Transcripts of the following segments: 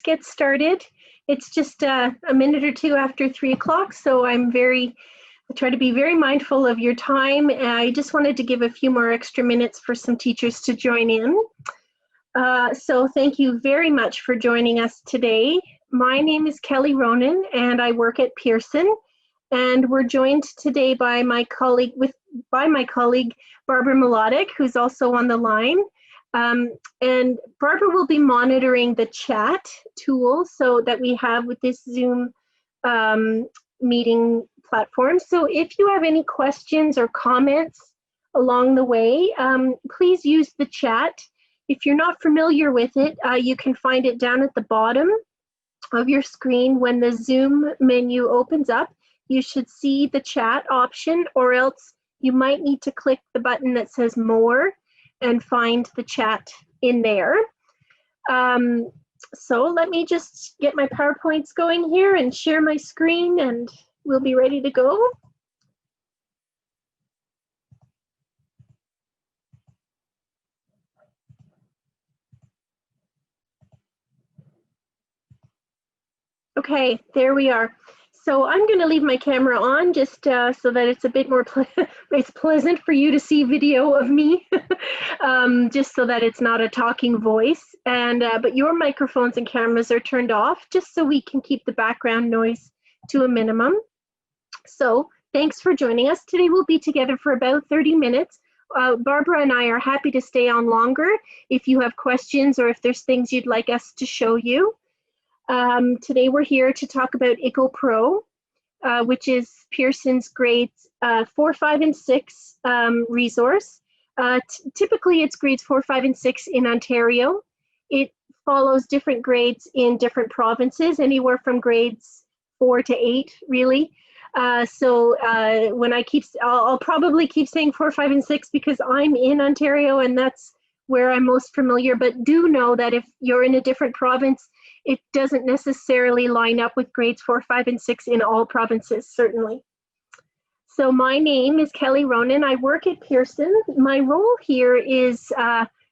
Get started. It's just a minute or two after 3 o'clock, so I try to be very mindful of your time. I just wanted to give a few more extra minutes for some teachers to join in. So thank you very much for joining us today. My name is Kelly Ronan, and I work at Pearson. And we're joined today by my colleague, Barbara Melodic, who's also on the line. And Barbara will be monitoring the chat tool so that we have with this Zoom meeting platform. So if you have any questions or comments along the way, please use the chat. If you're not familiar with it, you can find it down at the bottom of your screen. When the Zoom menu opens up, you should see the chat option, or else you might need to click the button that says More and find the chat in there. So let me just get my PowerPoints going here and share my screen, and we'll be ready to go. Okay, there we are. So I'm going to leave my camera on just so that it's a bit more it's pleasant for you to see video of me, just so that it's not a talking voice. And but your microphones and cameras are turned off just so we can keep the background noise to a minimum. So thanks for joining us. Today we'll be together for about 30 minutes. Barbara and I are happy to stay on longer if you have questions or if there's things you'd like us to show you. Today we're here to talk about Echo Pro, which is Pearson's grades 4, 5, and 6 resource. Typically it's grades 4, 5, and 6 in Ontario. It follows different grades in different provinces, anywhere from grades 4 to 8, really. So when I'll probably keep saying 4, 5, and 6 because I'm in Ontario and that's where I'm most familiar, but do know that if you're in a different province, it doesn't necessarily line up with grades 4, 5, and 6 in all provinces, certainly. So my name is Kelly Ronan. I work at Pearson. My role here is,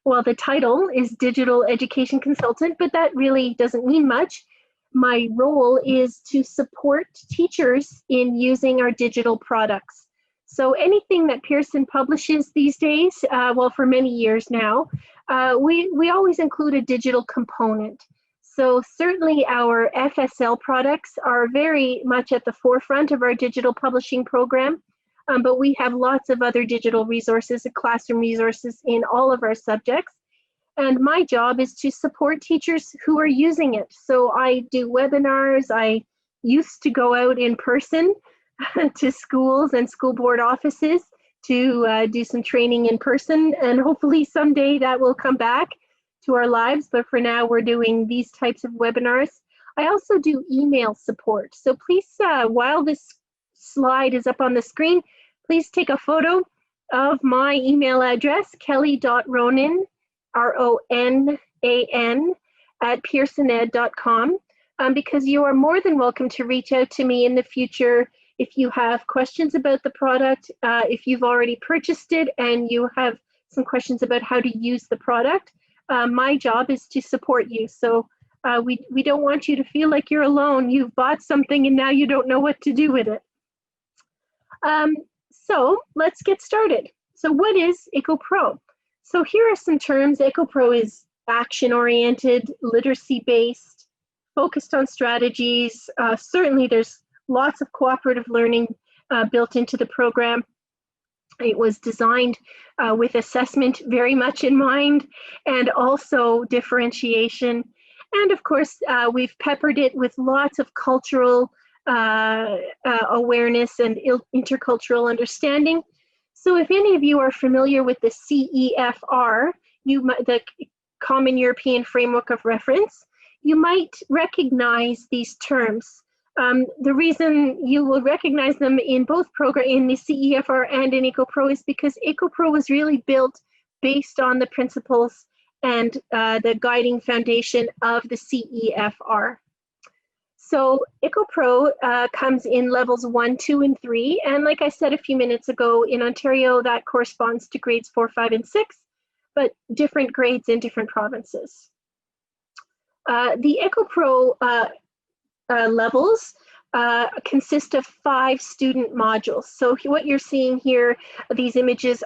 well, the title is Digital Education Consultant, but that really doesn't mean much. My role is to support teachers in using our digital products. So anything that Pearson publishes these days, well, for many years now, we always include a digital component. So certainly our FSL products are very much at the forefront of our digital publishing program, but we have lots of other digital resources and classroom resources in all of our subjects. And my job is to support teachers who are using it. So I do webinars. I used to go out in person to schools and school board offices to do some training in person, and hopefully someday that will come back to our lives, but for now we're doing these types of webinars. I also do email support. So please, while this slide is up on the screen, please take a photo of my email address, kelly.ronan, R-O-N-A-N, @pearsoned.com, because you are more than welcome to reach out to me in the future if you have questions about the product, if you've already purchased it and you have some questions about how to use the product. My job is to support you. So we don't want you to feel like you're alone. You've bought something and now you don't know what to do with it. So let's get started. So what is Echo Pro? So here are some terms. Echo Pro is action-oriented, literacy-based, focused on strategies. Certainly there's lots of cooperative learning built into the program. It was designed with assessment very much in mind, and also differentiation. And of course, we've peppered it with lots of cultural awareness and intercultural understanding. So if any of you are familiar with the CEFR, the Common European Framework of Reference, you might recognize these terms. The reason you will recognize them in both in the CEFR and in Echo Pro is because Echo Pro was really built based on the principles and the guiding foundation of the CEFR. So Echo Pro comes in levels 1, 2, and 3. And like I said a few minutes ago, in Ontario, that corresponds to grades 4, 5, and 6, but different grades in different provinces. The EcoPro levels consist of 5 student modules. So what you're seeing here, these images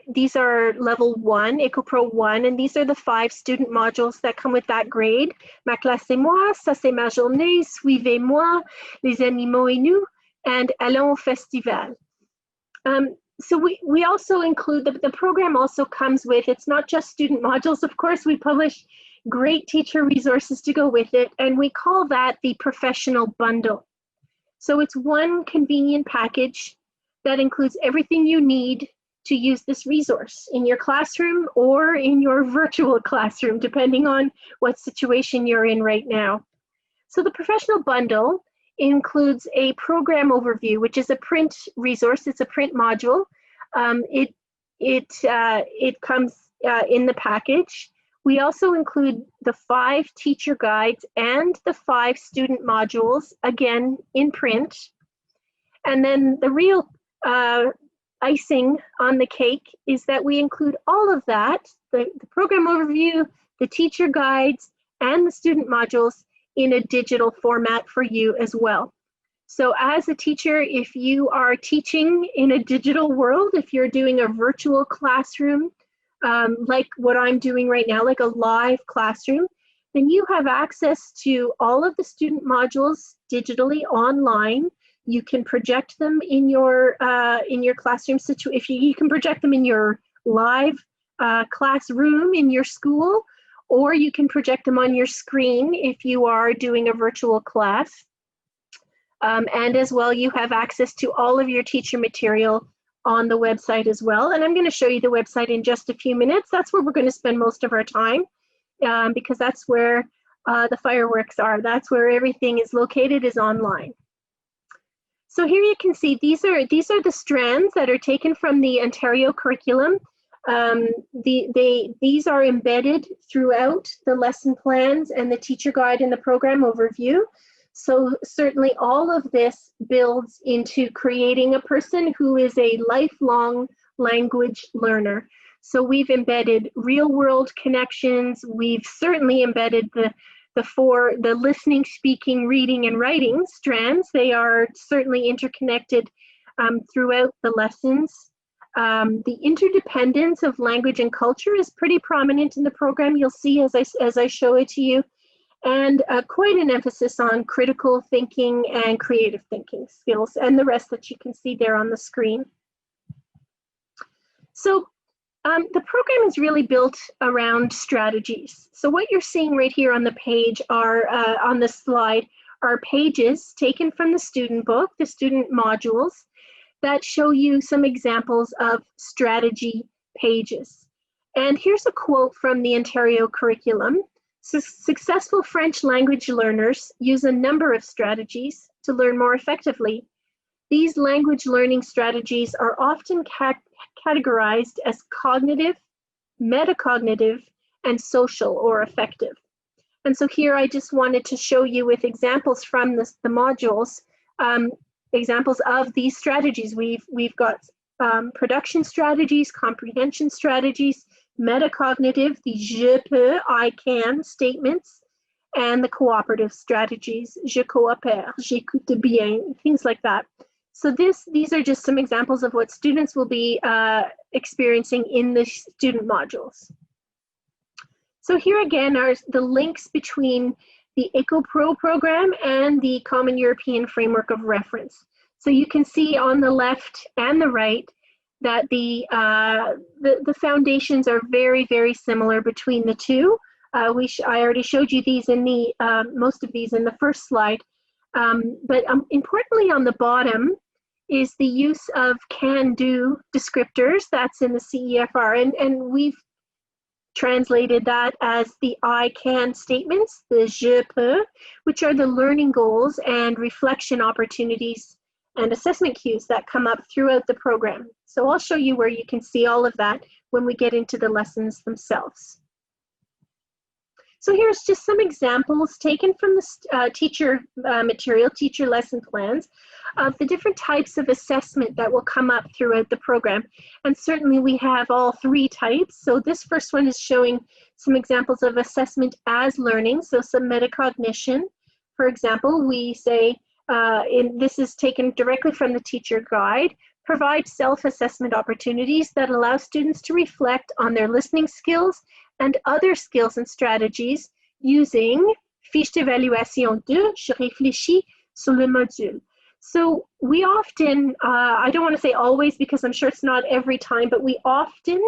these are level 1, EcoPro 1, and these are the 5 student modules that come with that grade. Ma classe et moi, ça c'est ma journée, suivez-moi, les animaux et nous, and allons au festival. So we also include, the program also comes with, it's not just student modules, of course, we publish great teacher resources to go with it, and we call that the professional bundle. So it's one convenient package that includes everything you need to use this resource in your classroom or in your virtual classroom, depending on what situation you're in right now. So the professional bundle includes a program overview, which is a print resource. It's a print module. It comes in the package. We also include the 5 teacher guides and the 5 student modules, again, in print. And then the real icing on the cake is that we include all of that, the program overview, the teacher guides, and the student modules in a digital format for you as well. So as a teacher, if you are teaching in a digital world, if you're doing a virtual classroom, like what I'm doing right now, like a live classroom, then you have access to all of the student modules digitally online. You can project them in your classroom situation. If you can project them in your live classroom in your school, or you can project them on your screen if you are doing a virtual class. And as well, you have access to all of your teacher material on the website as well. And I'm going to show you the website in just a few minutes. That's where we're going to spend most of our time, because that's where the fireworks are. That's where everything is located, is online. So here you can see these are the strands that are taken from the Ontario curriculum. These are embedded throughout the lesson plans and the teacher guide and the program overview. So certainly all of this builds into creating a person who is a lifelong language learner. So we've embedded real world connections. We've certainly embedded the listening, speaking, reading, and writing strands. They are certainly interconnected throughout the lessons. The interdependence of language and culture is pretty prominent in the program. You'll see as I show it to you. And quite an emphasis on critical thinking and creative thinking skills, and the rest that you can see there on the screen. So the program is really built around strategies. So what you're seeing right here on the page are, on this slide, are pages taken from the student book, the student modules, that show you some examples of strategy pages. And here's a quote from the Ontario curriculum. Successful French language learners use a number of strategies to learn more effectively. These language learning strategies are often categorized as cognitive, metacognitive, and social or affective. And so here I just wanted to show you with examples from the modules, examples of these strategies. We've got production strategies, comprehension strategies, metacognitive, the je peux, I can statements, and the cooperative strategies, je coopère, j'écoute bien, things like that. So these are just some examples of what students will be experiencing in the student modules. So here again are the links between the EcoPro program and the Common European Framework of Reference. So you can see on the left and the right that the foundations are very, very similar between the two. I already showed you these in the, most of these in the first slide. But importantly on the bottom is the use of can-do descriptors. That's in the CEFR, and we've translated that as the I can statements, the je peux, which are the learning goals and reflection opportunities and assessment cues that come up throughout the program. So I'll show you where you can see all of that when we get into the lessons themselves. So here's just some examples taken from the teacher material, teacher lesson plans, of the different types of assessment that will come up throughout the program. And certainly we have all three types. So this first one is showing some examples of assessment as learning, so some metacognition. For example, we say, this is taken directly from the teacher guide, provide self-assessment opportunities that allow students to reflect on their listening skills and other skills and strategies using fiche d'évaluation de je réfléchis sur le module. So we often, I don't want to say always because I'm sure it's not every time, but we often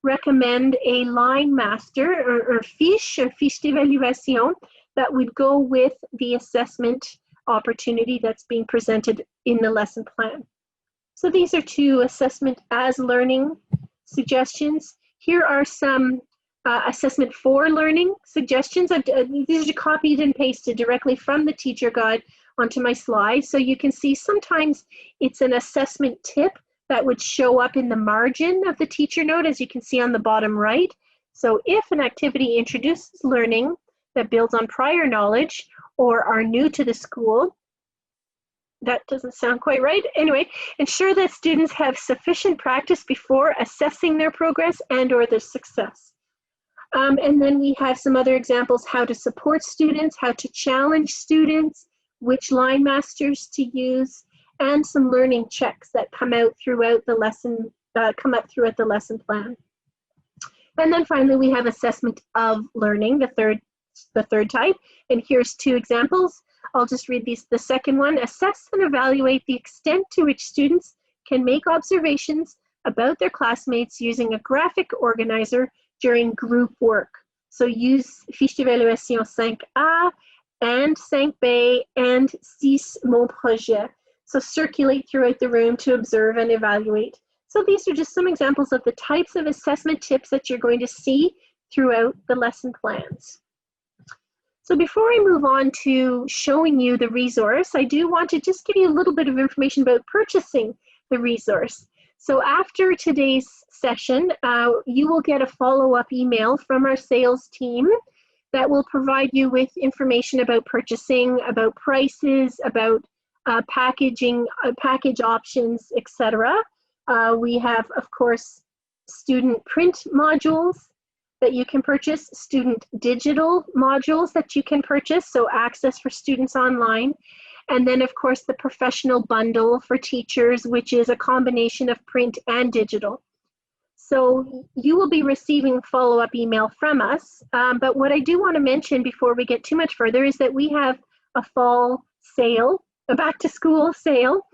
recommend a line master or fiche d'évaluation that would go with the assessment opportunity that's being presented in the lesson plan. So these are two assessment as learning suggestions. Here are some assessment for learning suggestions. These are copied and pasted directly from the teacher guide onto my slide. So you can see sometimes it's an assessment tip that would show up in the margin of the teacher note, as you can see on the bottom right. So if an activity introduces learning that builds on prior knowledge or are new to the school, that doesn't sound quite right. Anyway, ensure that students have sufficient practice before assessing their progress and or their success. And then we have some other examples, how to support students, how to challenge students, which line masters to use, and some learning checks that come out throughout the lesson, throughout the lesson plan. And then finally, we have assessment of learning, the third type. And here's two examples. I'll just read these. The second one, assess and evaluate the extent to which students can make observations about their classmates using a graphic organizer during group work. So use fiche d'évaluation 5A and 5B and 6 mon projet. So circulate throughout the room to observe and evaluate. So these are just some examples of the types of assessment tips that you're going to see throughout the lesson plans. So before I move on to showing you the resource, I do want to just give you a little bit of information about purchasing the resource. So after today's session, you will get a follow-up email from our sales team that will provide you with information about purchasing, about prices, about packaging, package options, etc. We have, of course, student print modules that you can purchase, student digital modules that you can purchase, so access for students online. And then, of course, the professional bundle for teachers, which is a combination of print and digital. So you will be receiving follow-up email from us. But what I do want to mention before we get too much further is that we have a fall sale, a back-to-school sale.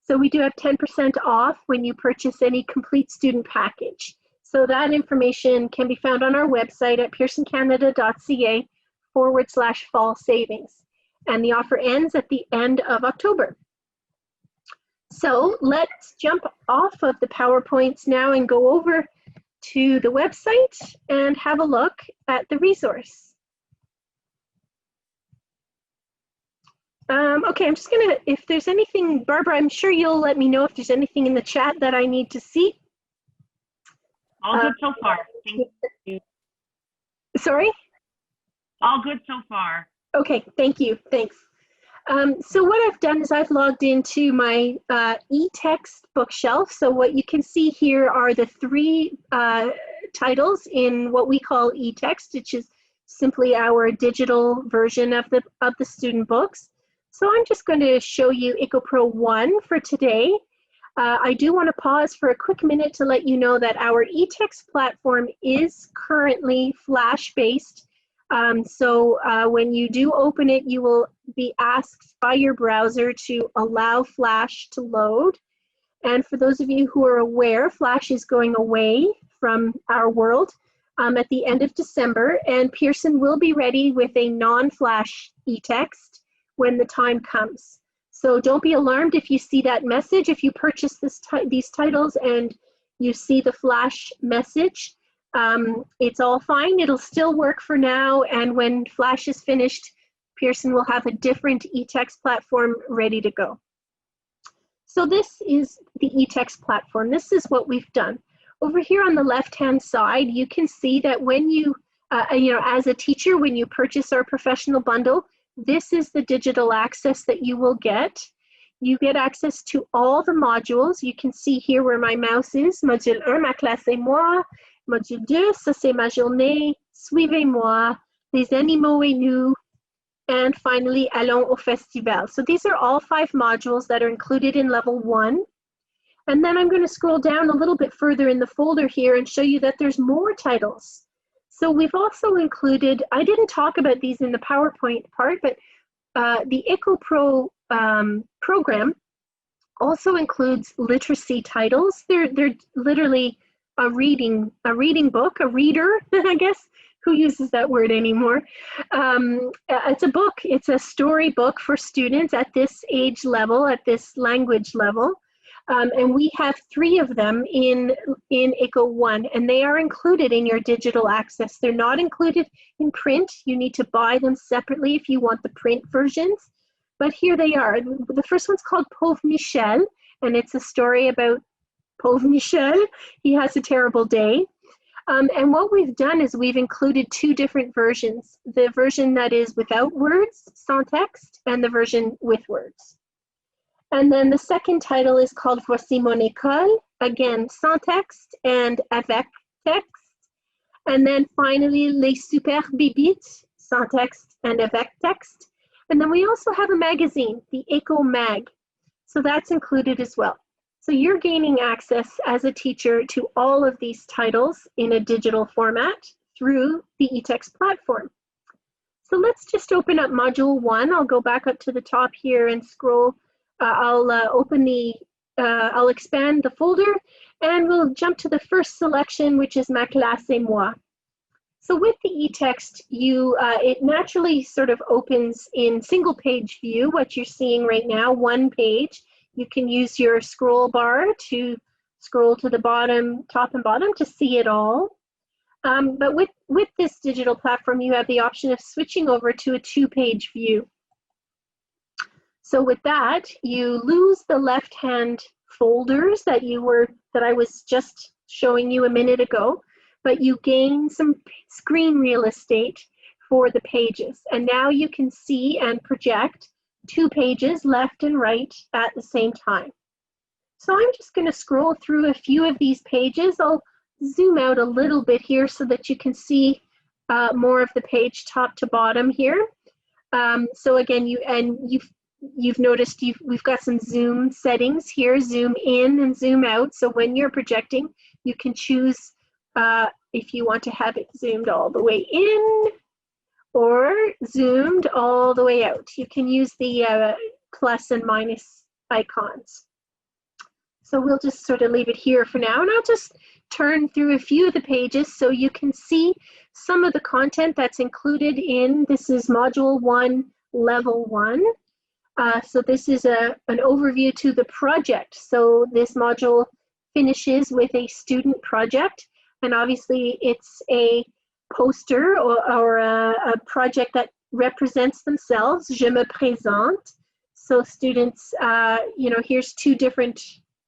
So we do have 10% off when you purchase any complete student package. So that information can be found on our website at pearsoncanada.ca/fall savings. And the offer ends at the end of October. So let's jump off of the PowerPoints now and go over to the website and have a look at the resource. Okay, I'm just gonna, if there's anything, Barbara, I'm sure you'll let me know if there's anything in the chat that I need to see. All good so far. Thank you. Sorry? All good so far. Okay, thank you, thanks. So what I've done is I've logged into my EText bookshelf. So what you can see here are the three titles in what we call EText, which is simply our digital version of the student books. So I'm just going to show you EcoPro 1 for today. I do want to pause for a quick minute to let you know that our EText platform is currently Flash-based. So when you do open it, you will be asked by your browser to allow Flash to load. And for those of you who are aware, Flash is going away from our world at the end of December, and Pearson will be ready with a non-Flash EText when the time comes. So don't be alarmed if you see that message. If you purchase these titles and you see the Flash message, it's all fine. It'll still work for now, and when Flash is finished, Pearson will have a different EText platform ready to go. So this is the EText platform. This is what we've done. Over here on the left-hand side, you can see that when you as a teacher, when you purchase our professional bundle, this is the digital access that you will get. You get access to all the modules. You can see here where my mouse is. Module 1, ma classe et moi. Module 2, ça c'est ma journée. Suivez-moi. Les animaux et nous. And finally, allons au festival. So these are all 5 modules that are included in level 1. And then I'm going to scroll down a little bit further in the folder here and show you that there's more titles. So we've also included, I didn't talk about these in the PowerPoint part, but the Échos Pro program also includes literacy titles. They're literally a reading book, a reader, I guess. Who uses that word anymore? It's a book. It's a story book for students at this age level, at this language level. And we have 3 of them in Échos 1, and they are included in your digital access. They're not included in print. You need to buy them separately if you want the print versions. But here they are. The first one's called Pauvre Michel, and it's a story about Pauvre Michel. He has a terrible day. And what we've done is we've included 2 different versions. The version that is without words, sans text, and the version with words. And then the second title is called Voici mon école, again, sans texte and avec texte. And then finally, Les super bibites, sans texte and avec texte. And then we also have a magazine, the Échos Mag. So that's included as well. So you're gaining access as a teacher to all of these titles in a digital format through the EText platform. So let's just open up module 1. I'll go back up to the top here and scroll. I'll expand the folder and we'll jump to the first selection, which is Ma classe et moi. So with the eText, it naturally sort of opens in single page view, what you're seeing right now, 1 page. You can use your scroll bar to scroll to the bottom, top and bottom to see it all. But with this digital platform, you have the option of switching over to a 2-page view. So with that, you lose the left-hand folders that I was just showing you a minute ago, but you gain some screen real estate for the pages. And now you can see and project 2 pages left and right at the same time. So I'm just going to scroll through a few of these pages. I'll zoom out a little bit here so that you can see more of the page top to bottom here. So again, you've noticed we've got some zoom settings here, zoom in and zoom out. So when you're projecting, you can choose if you want to have it zoomed all the way in or zoomed all the way out. You can use the plus and minus icons. So we'll just sort of leave it here for now, and I'll just turn through a few of the pages so you can see some of the content that's included in, this is Module 1, Level 1. So this is an overview to the project. So this module finishes with a student project, and obviously it's a poster or a project that represents themselves, Je me présente. So students, here's 2 different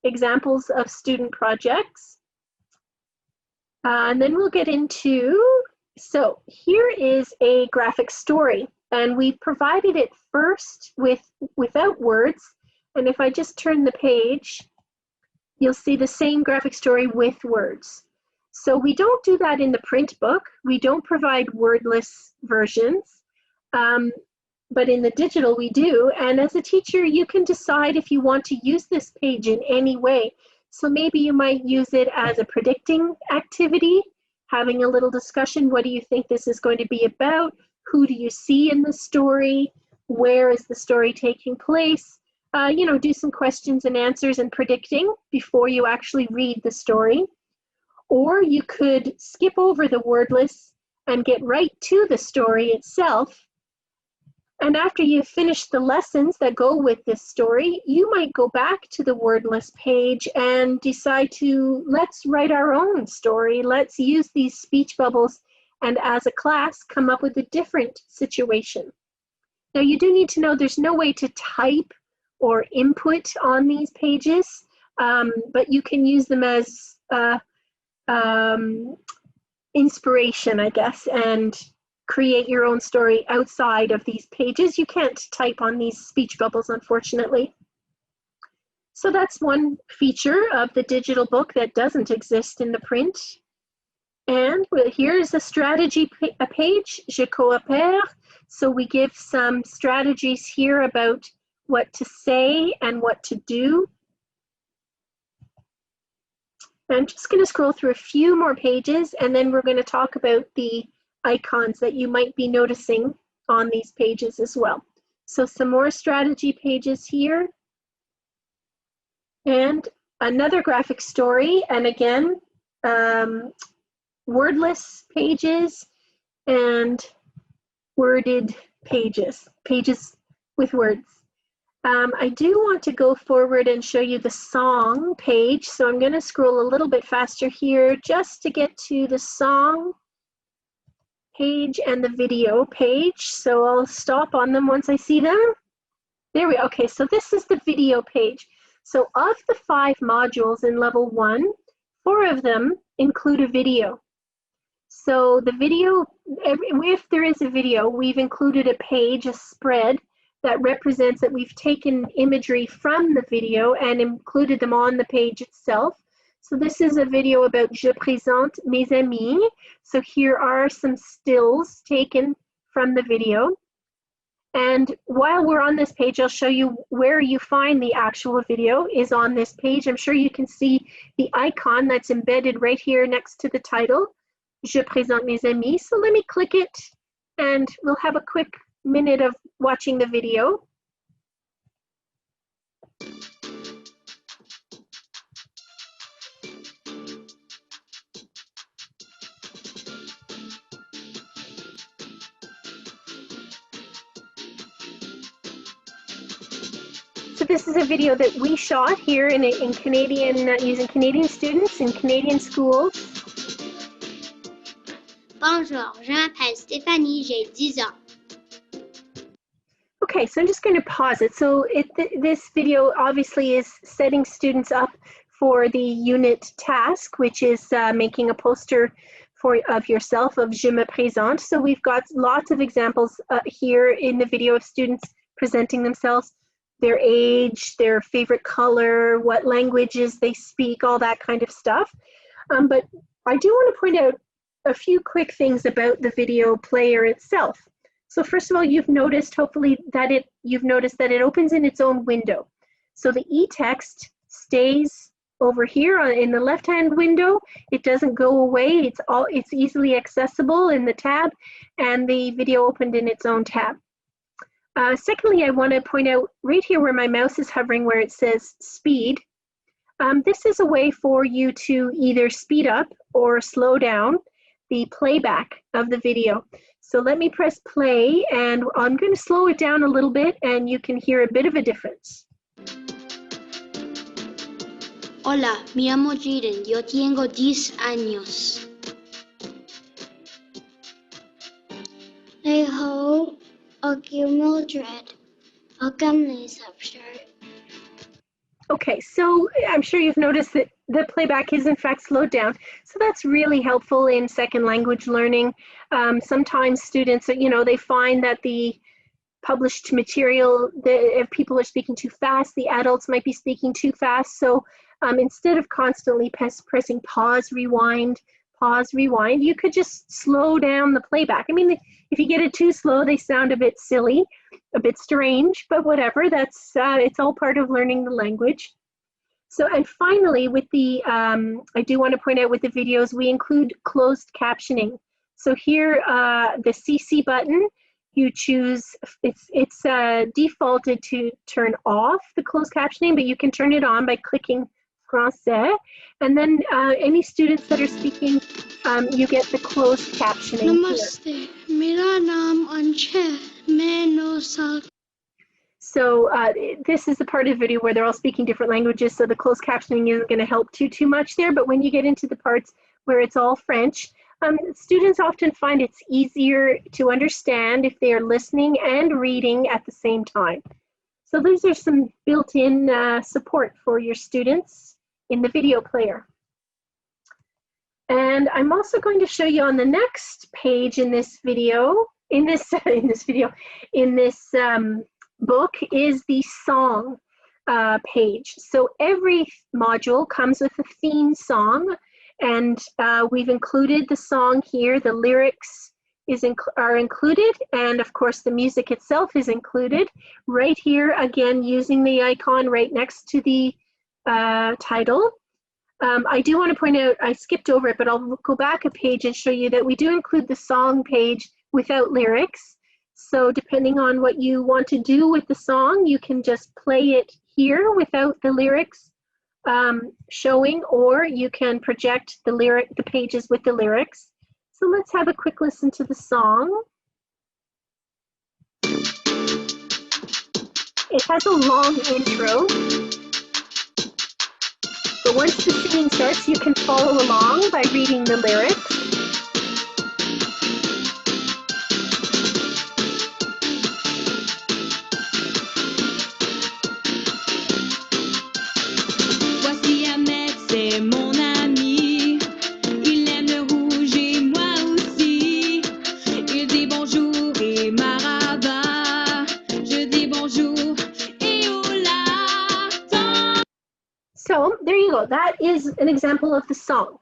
examples of student projects. And then we'll get into, so here is a graphic story, and we provided it first without words. And if I just turn the page, you'll see the same graphic story with words. So we don't do that in the print book. We don't provide wordless versions, but in the digital we do. And as a teacher, you can decide if you want to use this page in any way. So maybe you might use it as a predicting activity, having a little discussion. What do you think this is going to be about? Who do you see in the story? Where is the story taking place? Do some questions and answers and predicting before you actually read the story. Or you could skip over the wordless and get right to the story itself. And after you've finished the lessons that go with this story, you might go back to the wordless page and decide to, let's write our own story. Let's use these speech bubbles and as a class come up with a different situation. Now you do need to know there's no way to type or input on these pages, but you can use them as inspiration, I guess, and create your own story outside of these pages. You can't type on these speech bubbles, unfortunately. So that's one feature of the digital book that doesn't exist in the print. And here's a strategy page, Je coopère. So we give some strategies here about what to say and what to do. I'm just going to scroll through a few more pages, and then we're going to talk about the icons that you might be noticing on these pages as well. So some more strategy pages here. And another graphic story, and again, wordless pages and worded pages, pages with words. I do want to go forward and show you the song page, so I'm going to scroll a little bit faster here just to get to the song page and the video page. So I'll stop on them once I see them. There we go. Okay, so this is the video page. So of the 5 modules in level 1, 4 of them include a video. So the video, if there is a video, we've included a page, a spread, that represents that we've taken imagery from the video and included them on the page itself. So this is a video about Je présente mes amis. So here are some stills taken from the video. And while we're on this page, I'll show you where you find the actual video is on this page. I'm sure you can see the icon that's embedded right here next to the title, Je présente mes amis. So let me click it and we'll have a quick minute of watching the video. So this is a video that we shot here in Canadian, using Canadian students in Canadian schools. Bonjour, je m'appelle Stéphanie, j'ai 10 ans. Okay, so I'm just going to pause it. So this video obviously is setting students up for the unit task, which is making a poster of yourself, of Je me présente. So we've got lots of examples here in the video of students presenting themselves, their age, their favorite color, what languages they speak, all that kind of stuff. But I do want to point out a few quick things about the video player itself. So first of all, you've noticed, hopefully, that you've noticed that it opens in its own window. So the e-text stays over here in the left-hand window. It doesn't go away. It's easily accessible in the tab, and the video opened in its own tab. Secondly, I want to point out right here where my mouse is hovering, where it says speed. This is a way for you to either speed up or slow down the playback of the video. So let me press play, and I'm going to slow it down a little bit, and you can hear a bit of a difference. Hola, me llamo Jaden, yo tengo 10 años. Hello, aquí Mildred. Welcome to Sept. Okay, so I'm sure you've noticed that the playback is in fact slowed down. So that's really helpful in second language learning. Sometimes students, they find that the published material, if people are speaking too fast, the adults might be speaking too fast. So instead of constantly pressing pause, rewind, you could just slow down the playback. I mean, if you get it too slow, they sound a bit silly, a bit strange, but whatever, it's all part of learning the language. So, and finally, with the, I do want to point out with the videos, we include closed captioning. So here, the CC button, you choose, it's defaulted to turn off the closed captioning, but you can turn it on by clicking Français. And then any students that are speaking, you get the closed captioning. Namaste. Mera naam Anshul. Main 9 saal. So this is the part of the video where they're all speaking different languages, so the closed captioning isn't going to help too much there. But when you get into the parts where it's all French, students often find it's easier to understand if they are listening and reading at the same time. So these are some built-in support for your students in the video player. And I'm also going to show you on the next page in this video, in this book is the song page. So every module comes with a theme song, and we've included the song here. The lyrics are included, and of course the music itself is included right here, again using the icon right next to the title. I do want to point out, I skipped over it, but I'll go back a page and show you that we do include the song page without lyrics. So depending on what you want to do with the song, you can just play it here without the lyrics showing, or you can project the pages with the lyrics. So let's have a quick listen to the song. It has a long intro. But once the singing starts, you can follow along by reading the lyrics. Voici Ahmed, c'est mon ami. Il aime le rouge et moi aussi. Il dit bonjour et marhaba. Je dis bonjour et hola. So there you go. That is an example of the song.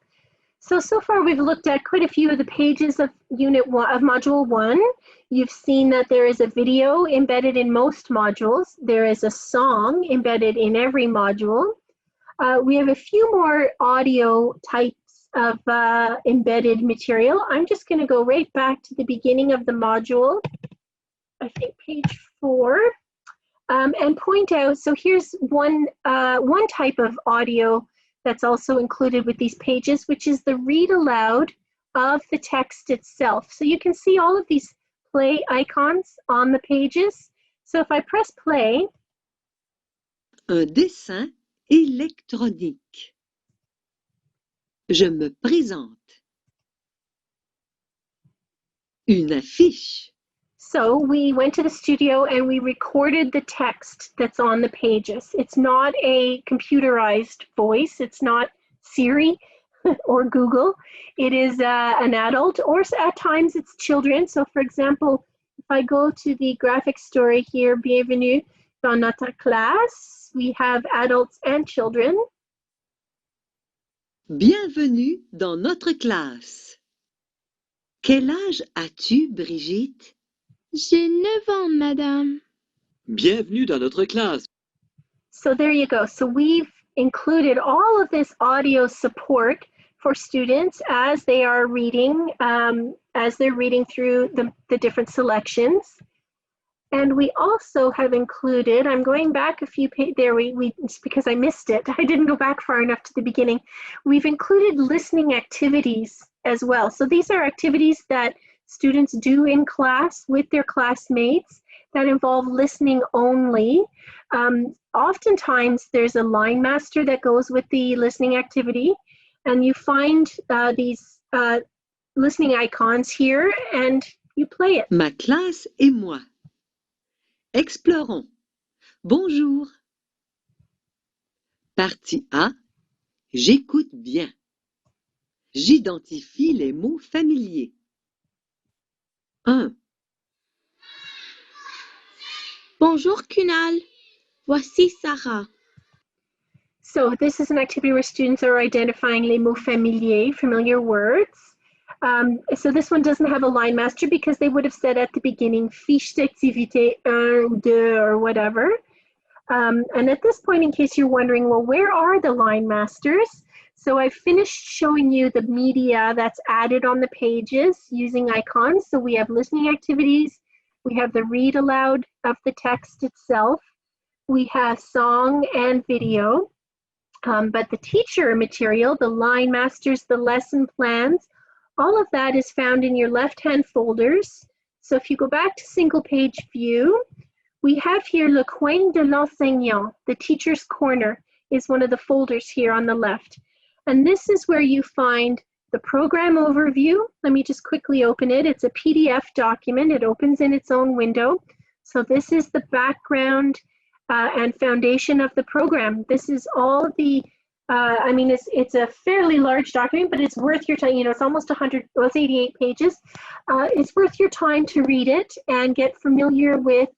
So far we've looked at quite a few of the pages of Unit 1 of Module 1. You've seen that there is a video embedded in most modules. There is a song embedded in every module. We have a few more audio types of embedded material. I'm just going to go right back to the beginning of the module, I think page 4. And point out, so here's one type of audio that's also included with these pages, which is the read aloud of the text itself. So you can see all of these play icons on the pages. So if I press play. Un dessin électronique. Je me présente. Une affiche. So we went to the studio and we recorded the text that's on the pages. It's not a computerized voice. It's not Siri or Google. It is an adult, or at times it's children. So for example, if I go to the graphic story here, Bienvenue dans notre classe, we have adults and children. Bienvenue dans notre classe. Quel âge as-tu, Brigitte? J'ai 9 ans, madame. Bienvenue dans notre classe. So there you go. So we've included all of this audio support for students as they are reading, as they're reading through the different selections. And we also have included, I'm going back a few pages there, because I missed it. I didn't go back far enough to the beginning. We've included listening activities as well. So these are activities that students do in class with their classmates that involve listening only. Oftentimes there's a line master that goes with the listening activity, and you find these listening icons here and you play it. Ma classe et moi. Explorons. Bonjour. Partie A. J'écoute bien. J'identifie les mots familiers. 1. Bonjour, Kunal. Voici Sarah. So this is an activity where students are identifying les mots familiers, familiar words. So this one doesn't have a line master because they would have said at the beginning, fiche d'activité 1 ou 2 or whatever. And at this point, in case you're wondering, well, where are the line masters? So I've finished showing you the media that's added on the pages using icons. So we have listening activities, we have the read aloud of the text itself, we have song and video, but the teacher material, the line masters, the lesson plans, all of that is found in your left-hand folders. So if you go back to single page view, we have here Le Coin de l'Enseignant, the teacher's corner is one of the folders here on the left. And this is where you find the program overview. Let me just quickly open it. It's a PDF document. It opens in its own window. So this is the background and foundation of the program. This is all the I mean, it's a fairly large document, but it's worth your time. You know, it's almost 100, well, it's 88 pages. It's worth your time to read it and get familiar with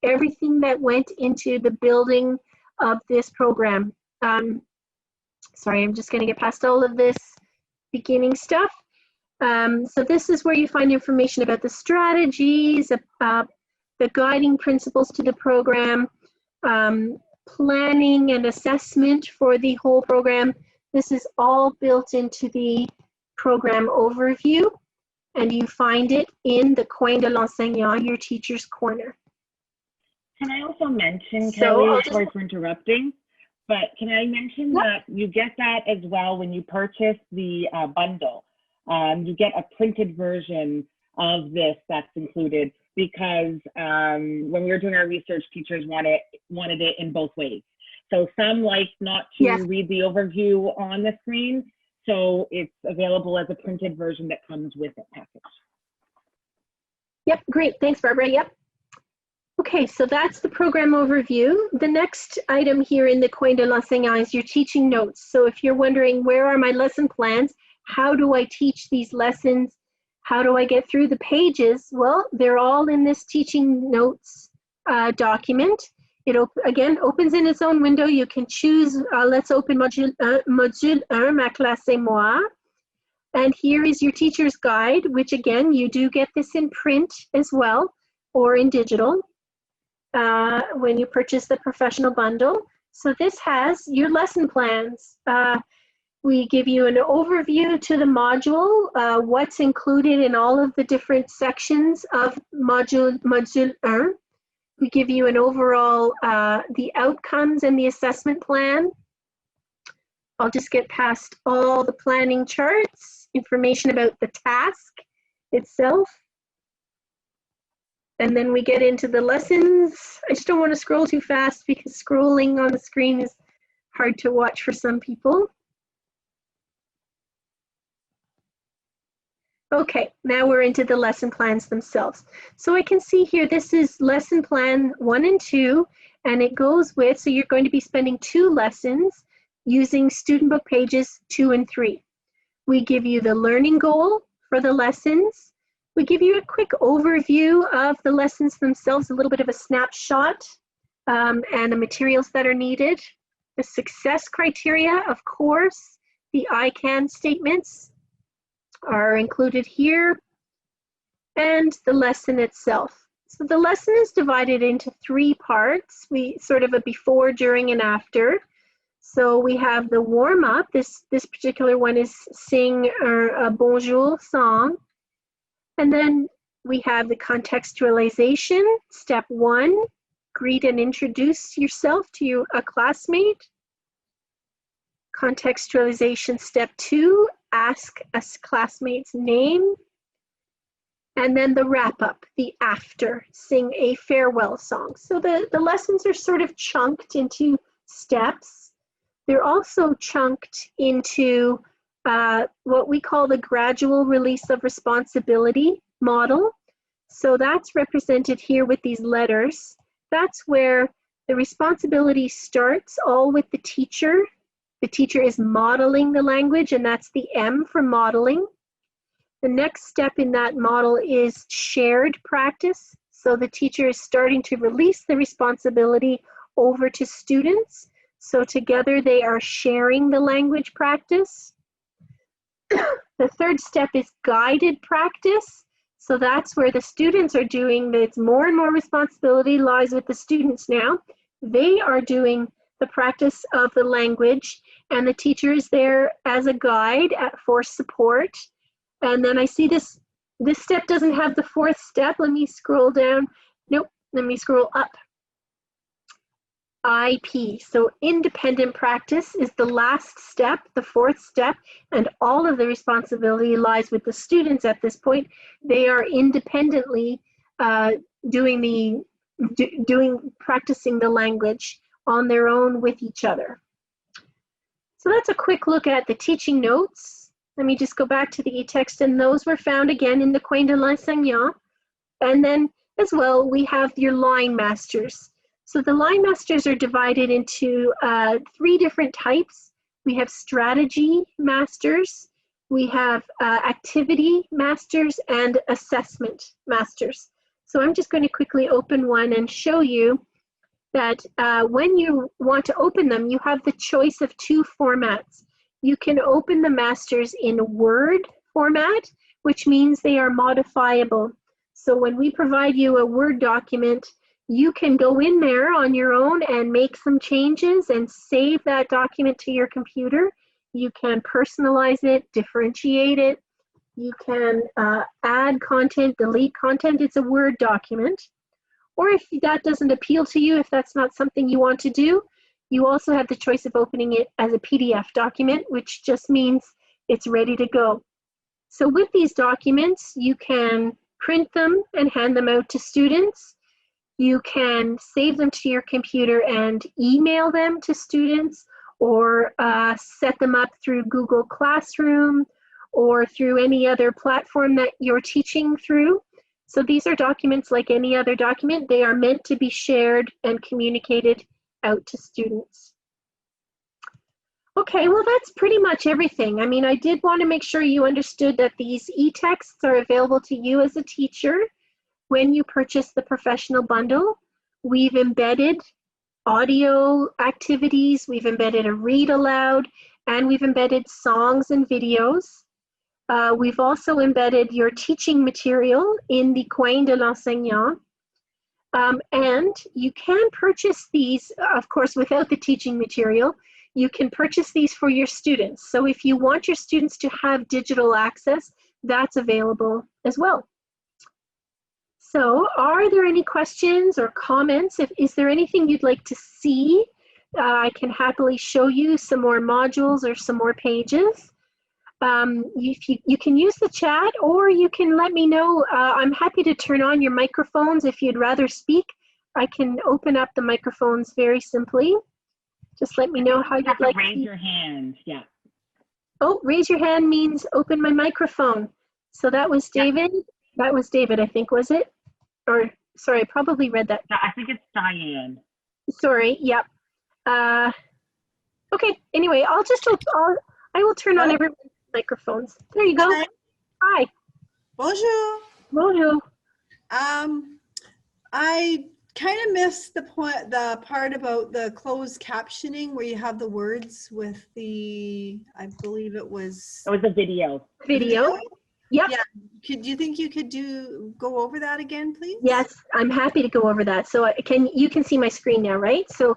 everything that went into the building of this program. Sorry, I'm just going to get past all of this beginning stuff. So this is where you find information about the strategies, the guiding principles to the program, planning and assessment for the whole program. This is all built into the program overview, and you find it in the Coin de l'Enseignant, your teacher's corner. Can I also mention, So Kelly, sorry for interrupting, but can I mention that you get that as well when you purchase the bundle? You get a printed version of this that's included, because when we were doing our research, teachers wanted it in both ways. So some like not to read the overview on the screen, so it's available as a printed version that comes with the package. Yep, great. Thanks, Barbara. Yep. Okay, so that's the program overview. The next item here in the Coin de l'Enseignant is your teaching notes. So if you're wondering, where are my lesson plans? How do I teach these lessons? How do I get through the pages? Well, they're all in this teaching notes document. It again opens in its own window. You can choose, let's open module 1, ma classe et moi. And here is your teacher's guide, which again, you do get this in print as well, or in digital when you purchase the professional bundle. So this has your lesson plans. We give you an overview to the module, what's included in all of the different sections of module 1. We give you an overall, the outcomes and the assessment plan. I'll just get past all the planning charts, information about the task itself. And then we get into the lessons. I just don't want to scroll too fast because scrolling on the screen is hard to watch for some people. Okay, now we're into the lesson plans themselves. So I can see here, this is lesson plan 1 and 2, and it goes with, so you're going to be spending 2 lessons using student book pages 2 and 3. We give you the learning goal for the lessons. We give you a quick overview of the lessons themselves, a little bit of a snapshot, and the materials that are needed. The success criteria, of course, the I can statements are included here, and the lesson itself. So the lesson is divided into 3 parts. We sort of a before, during, and after. So we have the warm-up. This particular one is sing a bonjour song. And then we have the contextualization, step 1, greet and introduce yourself to a classmate. Contextualization, step 2, ask a classmate's name. And then the wrap-up, the after, sing a farewell song. So the lessons are sort of chunked into steps. They're also chunked into what we call the gradual release of responsibility model. So that's represented here with these letters. That's where the responsibility starts all with the teacher. The teacher is modeling the language, and that's the M for modeling. The next step in that model is shared practice. So the teacher is starting to release the responsibility over to students. So together they are sharing the language practice. The third step is guided practice. So that's where the students are doing, it's more and more responsibility lies with the students now. They are doing the practice of the language, and the teacher is there as a guide for support. And then I see this step doesn't have the 4th step. Let me scroll down. Nope, let me scroll up. IP, so independent practice is the last step, the 4th step, and all of the responsibility lies with the students at this point. They are independently practicing the language on their own with each other. So that's a quick look at the teaching notes. Let me just go back to the EText, and those were found again in the Coin de l'Enseignant. And then as well, we have your line masters. So the line masters are divided into 3 different types. we have strategy masters, we have activity masters, and assessment masters. So I'm just going to quickly open one and show you that when you want to open them, you have the choice of two formats. You can open the masters in Word format, which means they are modifiable. So when we provide you a Word document, you can go in there on your own and make some changes and save that document to your computer. You can personalize it, differentiate it. You can add content, delete content. It's a Word document. Or if that doesn't appeal to you, if that's not something you want to do, you also have the choice of opening it as a PDF document, which just means it's ready to go. So with these documents, you can print them and hand them out to students. You can save them to your computer and email them to students, or set them up through Google Classroom or through any other platform that you're teaching through. So these are documents like any other document. They are meant to be shared and communicated out to students. Okay, well, that's pretty much everything. I mean, I did want to make sure you understood that these e-texts are available to you as a teacher when you purchase the professional bundle. We've embedded audio activities, we've embedded a read aloud, and we've embedded songs and videos. We've also embedded your teaching material in the Coin de l'Enseignant. And you can purchase these, of course, without the teaching material. You can purchase these for your students. So if you want your students to have digital access, that's available as well. So are there any questions or comments? Is there anything you'd like to see? I can happily show you some more modules or some more pages. You can use the chat, or you can let me know. I'm happy to turn on your microphones if you'd rather speak. I can open up the microphones very simply. Just let me know how you'd like to. Raise your hand, yeah. Oh, raise your hand means open my microphone. So that was David. Yeah. That was David, I think, was it? Or, sorry, I probably read that. I think it's Diane. Sorry, yep. Okay, anyway, I will turn on everyone's microphones. There you go. Hi. Hi. Bonjour. Bonjour. I kind of missed the part about the closed captioning where you have the words with the, I believe it was. It was a video. Video. Yep. Yeah. Do you think you could go over that again, please? Yes, I'm happy to go over that. So you can see my screen now, right? So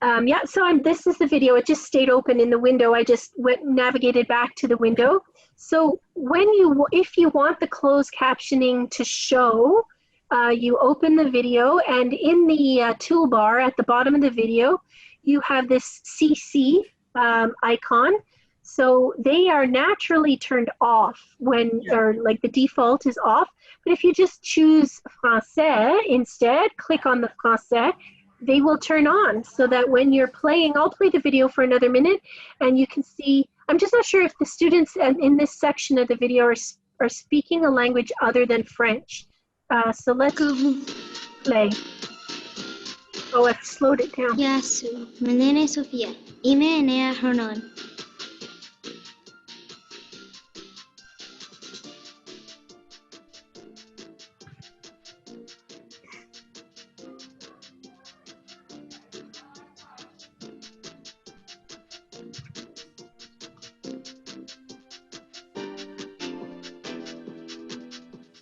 yeah, so this is the video. It just stayed open in the window. I just navigated back to the window. So if you want the closed captioning to show, you open the video, and in the toolbar at the bottom of the video, you have this CC icon. So they are naturally turned off or like the default is off. But if you just choose Français instead, click on the Français, they will turn on so that when you're playing, I'll play the video for another minute, and you can see, I'm just not sure if the students in this section of the video are speaking a language other than French. So let's play. Oh, I've slowed it down. Yes, my name is Sophia. Ime Enea Hernan.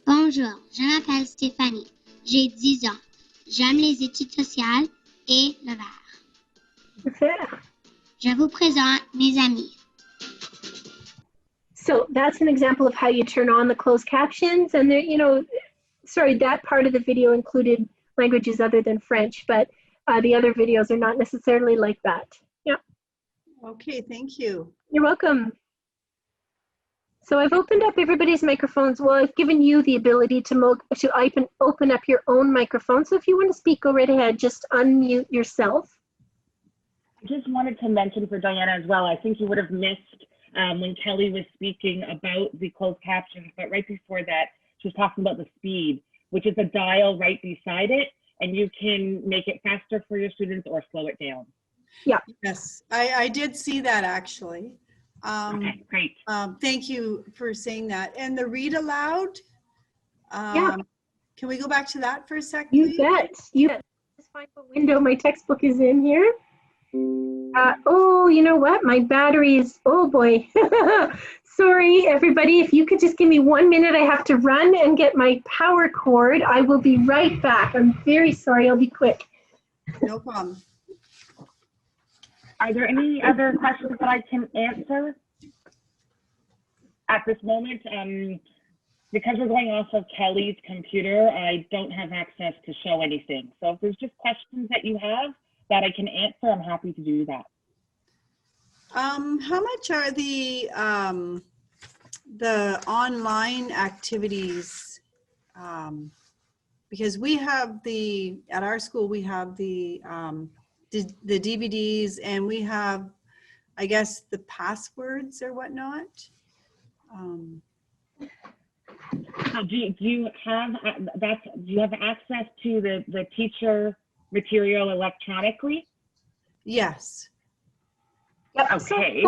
Bonjour, je m'appelle Stéphanie. J'ai 10 ans. J'aime les études sociales et le verre. Je vous présente mes amis. So that's an example of how you turn on the closed captions. And there, sorry, that part of the video included languages other than French, but the other videos are not necessarily like that. Yeah. Okay, thank you. You're welcome. So I've opened up everybody's microphones. Well, I've given you the ability to open up your own microphone. So if you want to speak, go right ahead. Just unmute yourself. I just wanted to mention for Diana as well, I think you would have missed when Kelly was speaking about the closed captions, but right before that, she was talking about the speed, which is a dial right beside it, and you can make it faster for your students or slow it down. Yeah. Yes, I did see that actually. Okay, great. Thank you for saying that. And the read aloud, Yeah. can we go back to that for a sec, You please? bet. You bet. Let's find what window my textbook is in here. Oh, you know what? My battery is, oh boy. Sorry, everybody. If you could just give me 1 minute, I have to run and get my power cord. I will be right back. I'm very sorry. I'll be quick. No problem. Are there any other questions that I can answer at this moment? Because we're going off of Kelly's computer, I don't have access to show anything. So if there's just questions that you have that I can answer, I'm happy to do that. How much are the online activities? Because we have at our school, we have the DVDs, and we have, I guess, the passwords or whatnot. So do you have access to the teacher material electronically? Yes. Yep. Okay.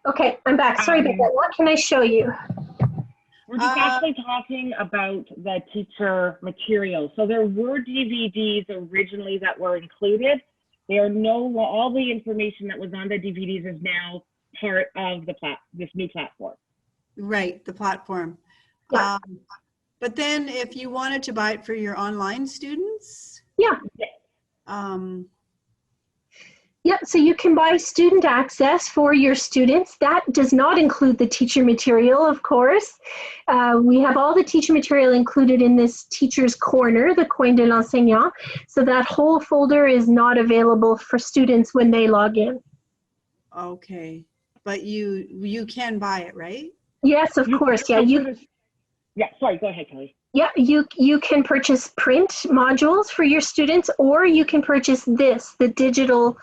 Okay, I'm back. Sorry about that. What can I show you? We're just actually talking about the teacher material. So there were DVDs originally that were included. They are all the information that was on the DVDs is now part of this new platform. Right, the platform. Yeah. But then if you wanted to buy it for your online students? Yeah. Yeah, so you can buy student access for your students. That does not include the teacher material, of course. We have all the teacher material included in this teacher's corner, the coin de l'enseignant. So that whole folder is not available for students when they log in. Okay, but you can buy it, right? Yes, of course. Yeah, yeah, sorry, go ahead, Kelly. Yeah, you can purchase print modules for your students, or you can purchase the digital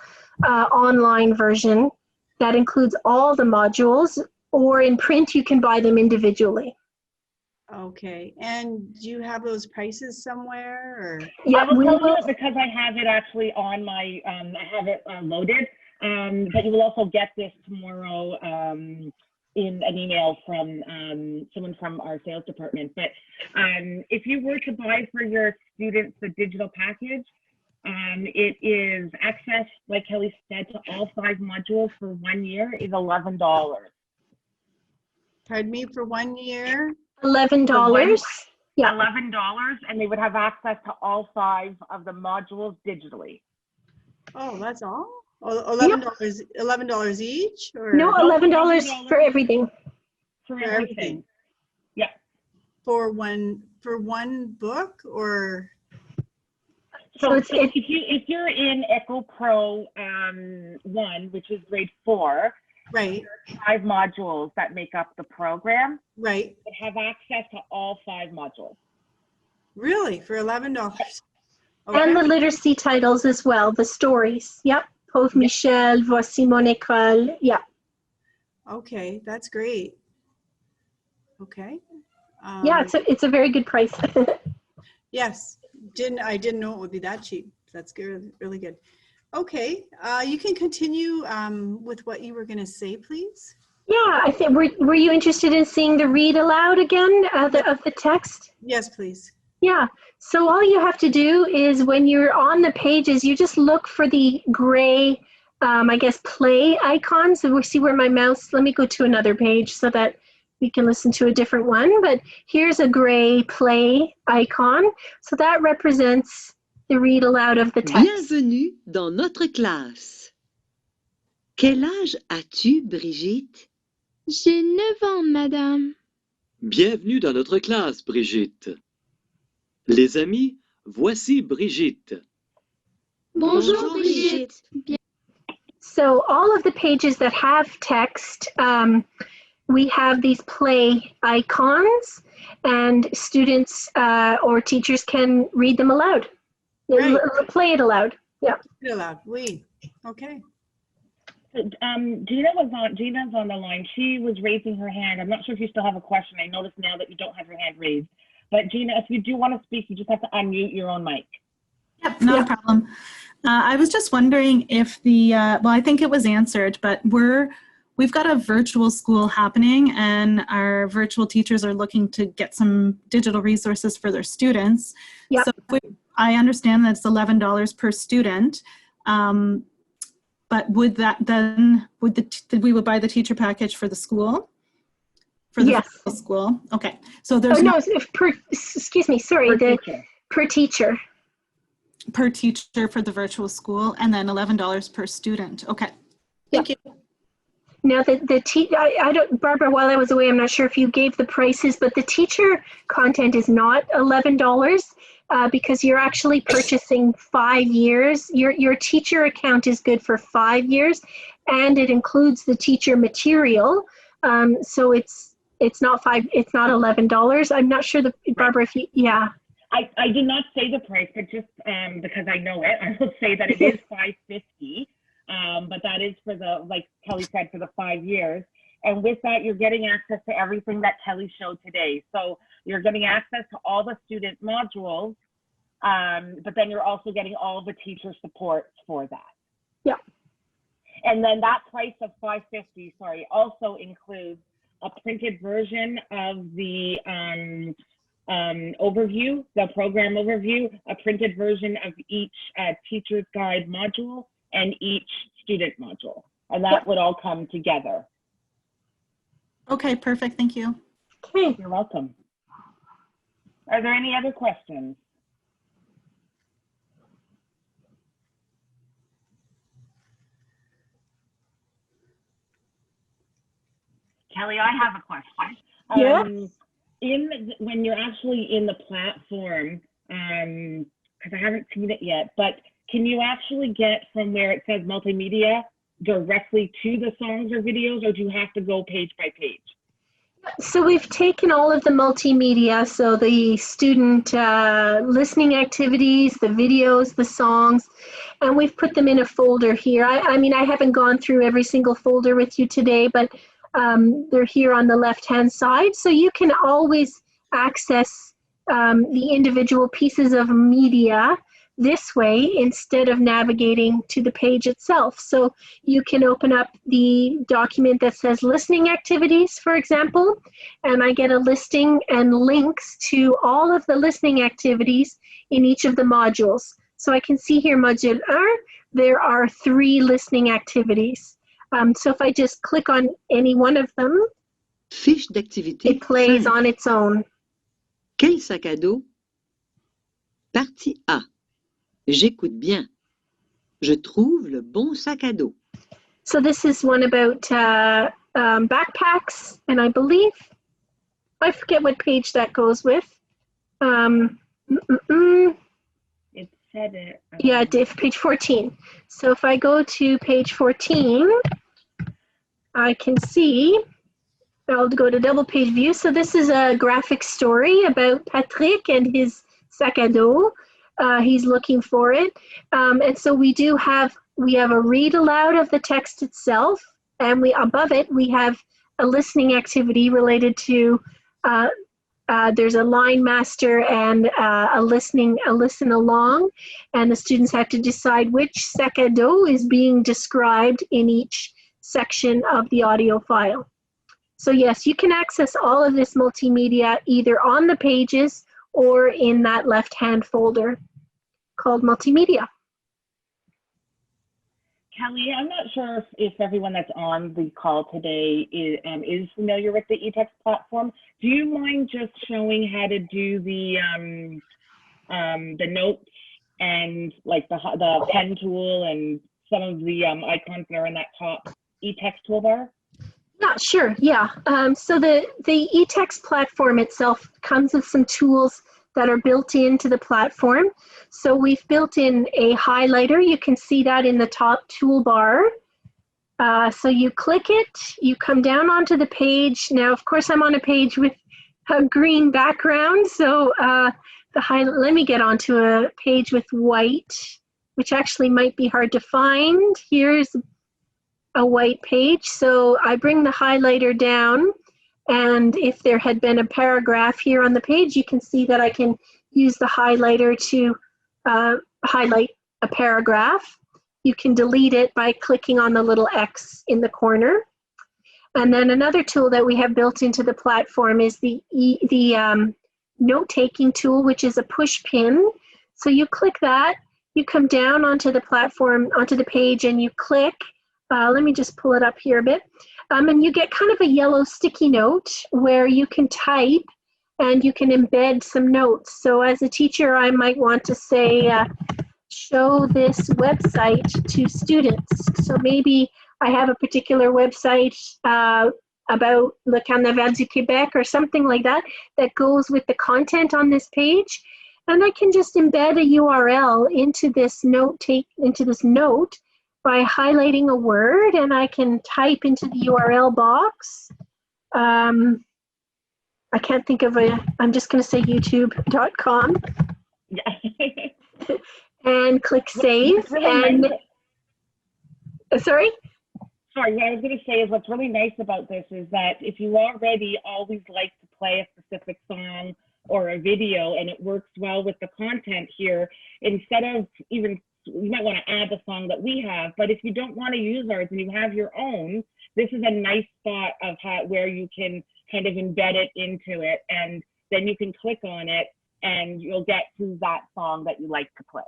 online version that includes all the modules, or in print you can buy them individually. Okay, and do you have those prices somewhere? Or? Yeah, I will tell you because I have it actually on my, I have it loaded, but you will also get this tomorrow in an email from someone from our sales department. But if you were to buy for your students the digital package, it is access, like Kelly said, to all 5 modules for 1 year is $11. Pardon me, for 1 year? $11. Yeah. $11, and they would have access to all 5 of the modules digitally. Oh, that's all? $11, $11 each? Or? No, $11 for everything. For everything. Yeah. For one book, or? So if you're in Echo Pro 1, which is grade 4, right, there are 5 modules that make up the program. Right. That have access to all 5 modules. Really, for $11? Okay. And the literacy titles as well, the stories. Yep. Pauvre Michel, Voici mon école. Yeah. Okay, that's great. Okay. Yeah, it's a very good price. Yes, I didn't know it would be that cheap. That's good, really good. Okay, you can continue with what you were going to say, please. Yeah, I think were you interested in seeing the read aloud again of the text? Yes, please. Yeah. So all you have to do is when you're on the pages, you just look for the gray, I guess, play icon. So we see where my mouse. Let me go to another page so that we can listen to a different one. But here's a gray play icon. So that represents the read aloud of the text. Bienvenue dans notre classe. Quel âge as-tu, Brigitte? J'ai 9 ans, madame. Bienvenue dans notre classe, Brigitte. Les amis, voici Brigitte. Bonjour, Brigitte. So all of the pages that have text, we have these play icons, and students or teachers can read them aloud. Right. Play it aloud. Yeah. Play it aloud. Oui. Okay. Gina's on the line. She was raising her hand. I'm not sure if you still have a question. I noticed now that you don't have your hand raised. But Gina, if you do want to speak, you just have to unmute your own mic. Yep, not a problem. I was just wondering if well, I think it was answered, but we've got a virtual school happening, and our virtual teachers are looking to get some digital resources for their students. Yep. So I understand that it's $11 per student, but would that then, we would buy the teacher package for the school? For the virtual school? Okay. So there's excuse me, sorry, per teacher. Per teacher for the virtual school, and then $11 per student. Okay. Thank you. Now, I don't, Barbara, while I was away, I'm not sure if you gave the prices, but the teacher content is not $11 because you're actually purchasing 5 years. Your teacher account is good for 5 years, and it includes the teacher material. So it's not $11. I'm not sure Barbara, if you, yeah. I did not say the price, but just because I know it, I will say that it is $550. But that is for like Kelly said, for the 5 years. And with that, you're getting access to everything that Kelly showed today. So you're getting access to all the student modules, but then you're also getting all the teacher support for that. Yeah. And then that price of $550, also includes a printed version of the overview, the program overview, a printed version of each teacher's guide module, and each student module, and that would all come together. Okay, perfect. Thank you. Okay. You're welcome. Are there any other questions? Kelly, I have a question. When you're actually in the platform, because I haven't seen it yet, but can you actually get from where it says multimedia directly to the songs or videos, or do you have to go page by page? So we've taken all of the multimedia, so the student listening activities, the videos, the songs, and we've put them in a folder here. I mean, I haven't gone through every single folder with you today, but they're here on the left-hand side. So you can always access the individual pieces of media this way instead of navigating to the page itself. So you can open up the document that says listening activities, for example, and I get a listing and links to all of the listening activities in each of the modules. So I can see here module 1, there are 3 listening activities. So if I just click on any one of them, Fiche d'activité. It plays on its own. Quel sac à dos? Partie A. J'écoute bien. Je trouve le bon sac à dos. So this is one about backpacks, and I believe, I forget what page that goes with. It said it. Yeah, page 14. So if I go to page 14, I can see, I'll go to double page view. So this is a graphic story about Patrick and his sac à dos. He's looking for it. And so we have a read aloud of the text itself, and above it we have a listening activity related to there's a line master and a listen along, and the students have to decide which sac à dos is being described in each section of the audio file. So yes, you can access all of this multimedia either on the pages or in that left-hand folder called multimedia. Kelly, I'm not sure if everyone that's on the call today is familiar with the EText platform. Do you mind just showing how to do the notes and like the pen tool and some of the icons that are in that top EText toolbar? Yeah, sure. Yeah. So the EText platform itself comes with some tools that are built into the platform. So we've built in a highlighter. You can see that in the top toolbar. So you click it, you come down onto the page. Now, of course, I'm on a page with a green background. So let me get onto a page with white, which actually might be hard to find. Here's a white page. So I bring the highlighter down, and if there had been a paragraph here on the page, you can see that I can use the highlighter to highlight a paragraph. You can delete it by clicking on the little X in the corner. And then another tool that we have built into the platform is the note-taking tool, which is a push pin. So you click that, you come down onto the platform, onto the page, and you click. Let me just pull it up here a bit. And you get kind of a yellow sticky note where you can type and you can embed some notes. So as a teacher, I might want to say, show this website to students. So maybe I have a particular website about Le Carnaval du Québec or something like that that goes with the content on this page. And I can just embed a URL into this note by highlighting a word, and I can type into the URL box. I can't think of I'm just going to say youtube.com. And click save. And sorry? Sorry, what I was going to say is what's really nice about this is that if you already always like to play a specific song or a video and it works well with the content here, instead of even, you might want to add the song that we have, but if you don't want to use ours and you have your own, this is a nice spot of where you can kind of embed it into it, and then you can click on it and you'll get to that song that you like to play.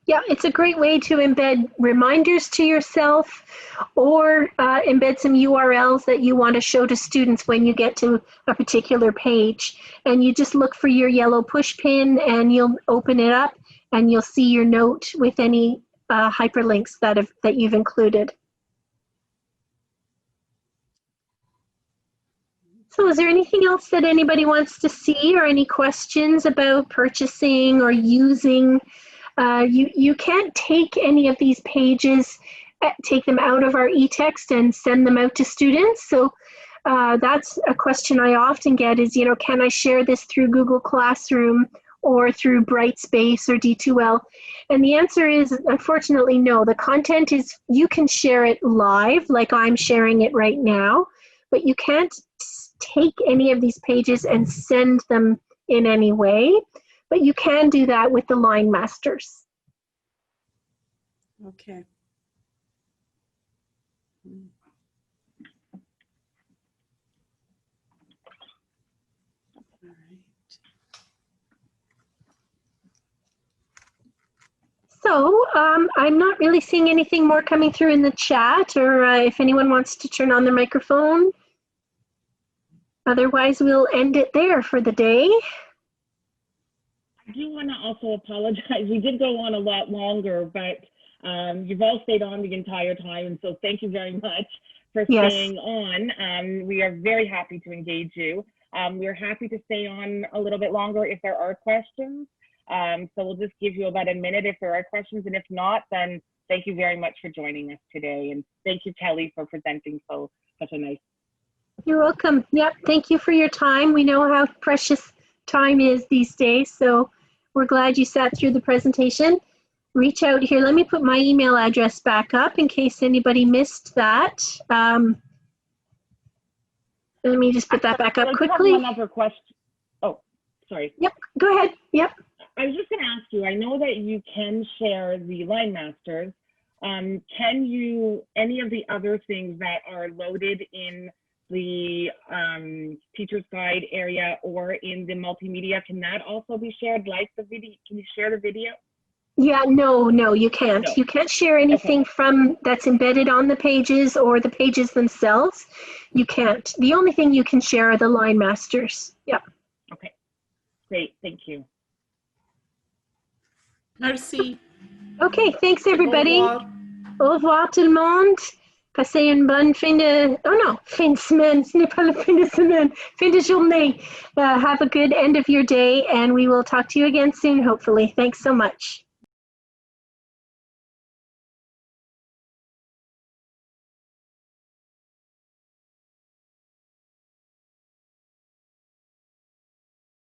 Yeah, it's a great way to embed reminders to yourself or embed some URLs that you want to show to students when you get to a particular page. And you just look for your yellow push pin and you'll open it up and you'll see your note with any hyperlinks that you've included. So is there anything else that anybody wants to see or any questions about purchasing or using? You can't take any of these pages, take them out of our eText and send them out to students. So that's a question I often get is, can I share this through Google Classroom or through Brightspace or D2L? And the answer is, unfortunately, no. The content is, you can share it live, like I'm sharing it right now, but you can't take any of these pages and send them in any way. But you can do that with the line masters. Okay. All right. So I'm not really seeing anything more coming through in the chat, or if anyone wants to turn on their microphone. Otherwise, we'll end it there for the day. I do want to also apologize. We did go on a lot longer, but you've all stayed on the entire time. And so thank you very much for staying on. We are very happy to engage you. We're happy to stay on a little bit longer if there are questions. So we'll just give you about a minute if there are questions. And if not, then thank you very much for joining us today. And thank you, Kelly, for presenting such a nice. You're welcome. Yep. Thank you for your time. We know how precious time is these days, so we're glad you sat through the presentation. Reach out here. Let me put my email address back up in case anybody missed that. Let me just put that back up quickly. One other question. Oh, sorry. Yep, go ahead. Yep. I was just going to ask you, I know that you can share the line masters. Can you, any of the other things that are loaded in the teacher's guide area or in the multimedia, can that also be shared like the video? Can you share the video? Yeah, no, you can't. No. You can't share anything from that's embedded on the pages or the pages themselves. You can't. The only thing you can share are the line masters. Yep. Okay, great, thank you. Merci. Okay, thanks everybody. Au revoir tout le monde. Passez une bonne fin de semaine. Ce n'est pas la fin de semaine. Fin de journée. Have a good end of your day, and we will talk to you again soon, hopefully. Thanks so much.